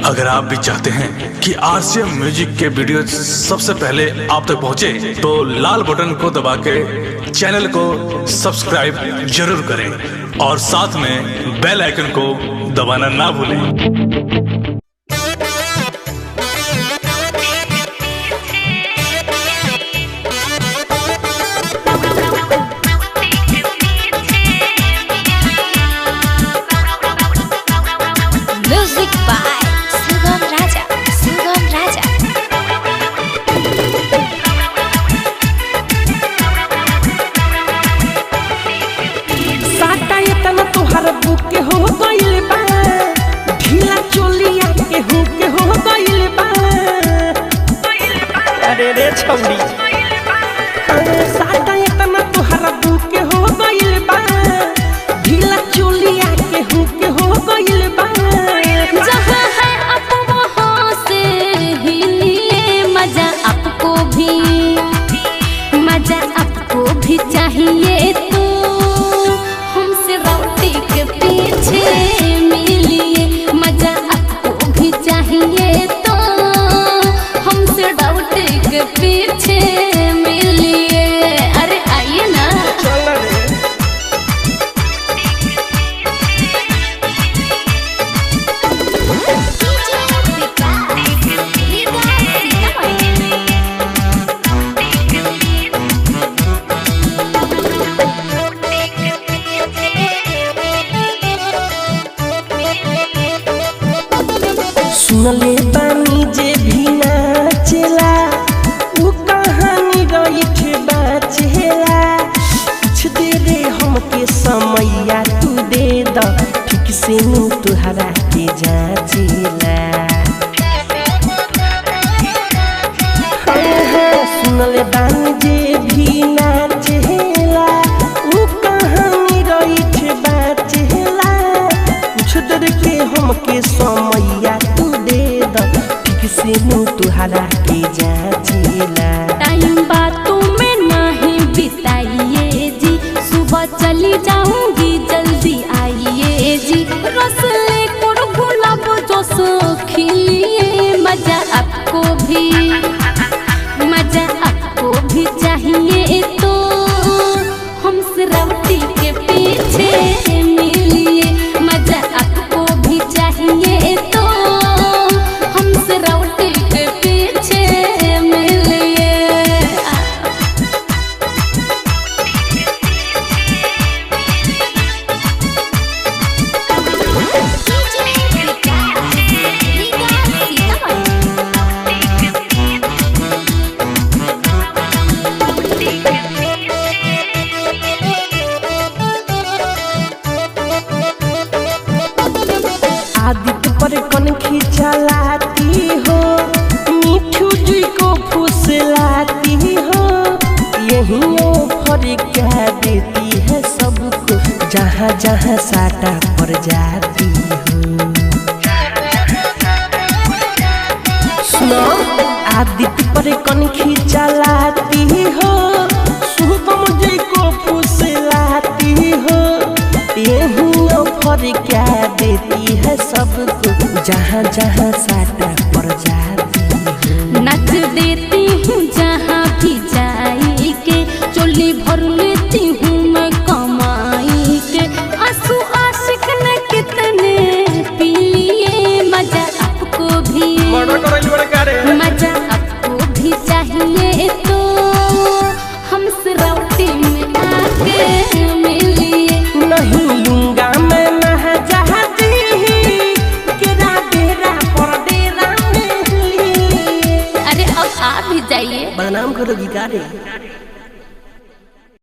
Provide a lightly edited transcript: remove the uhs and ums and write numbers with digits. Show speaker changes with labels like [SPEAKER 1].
[SPEAKER 1] अगर आप भी चाहते हैं कि आरसीएम म्यूजिक के वीडियो सबसे पहले आप तक पहुंचे, तो लाल बटन को दबा के चैनल को सब्सक्राइब जरूर करें और साथ में बेल आइकन को दबाना ना भूलें।
[SPEAKER 2] Music by Sugam Raja. Sugam Raja.
[SPEAKER 3] साटा एतना तोहर बुके हो गइल बा, ढीला चोलिया के हो गइल बा। अरे रे छौरी, साटा एतना तोहर बुके हो गइल बा, ढीला चोलिया के हो गइल बा।
[SPEAKER 2] जहाँ है आप वहाँ से हिलिए, मजा आपको भी चाहिए तो हमसे रोटी के पीछे मिलिए। मजा आपको भी चाहिए तो हमसे रोटी के पीछे मिलिए। अरे आइए ना।
[SPEAKER 3] चल रे सुनले बानी जे भी नाचेला, उ कहानी रहिठ बाचेला। कुछ दे रे हमके समैया तू दे द, ठीक से नु तुहरा के जाचेला। सुनले बानी जे भी नाचेला, उ कहानी रहिठ बाचेला। कुछ देर के हमके समैया से तुहरा के जाचेला।
[SPEAKER 2] टाइम बातों में नहीं बिताइए जी, सुबह चली जाऊंगी जल्दी आइए जी। रस लेकर गुलाब जो खिलिए, मजा आपको भी चाहिए तो हमसे रोटी के पीछे मिलिए। मजा आपको भी चाहिए तो हमसे रोटी के पीछे मिलिए।
[SPEAKER 3] आदित्य पर कन खिंचलाती हो, मीठू जी को फुसलाती हो। यही ऑफर क्या देती है सबको, जहाँ जहाँ साटा पर जाती हो। सुनो, आदित्य पर कन खिंचलाती हो, शुभम जी को फुसलाती हो। यही ऑफर क्या देती है सबको, जहाँ जहाँ साटा पर जाती हो।
[SPEAKER 2] नच देती हूँ जहाँ भी जाई के, चोली भर लेती हूँ मैं कमाई के। आंसू आशिक ने कितने पी लिए, मजा आपको भी चाहिए तो हमसे रोटी में आके मिलिए।
[SPEAKER 3] नहीं लूंगा मैं महजादी, गिरा डेरा पर डेरा में।
[SPEAKER 2] अरे अब आप भी जाइए।
[SPEAKER 3] बदनाम करोगी का रे।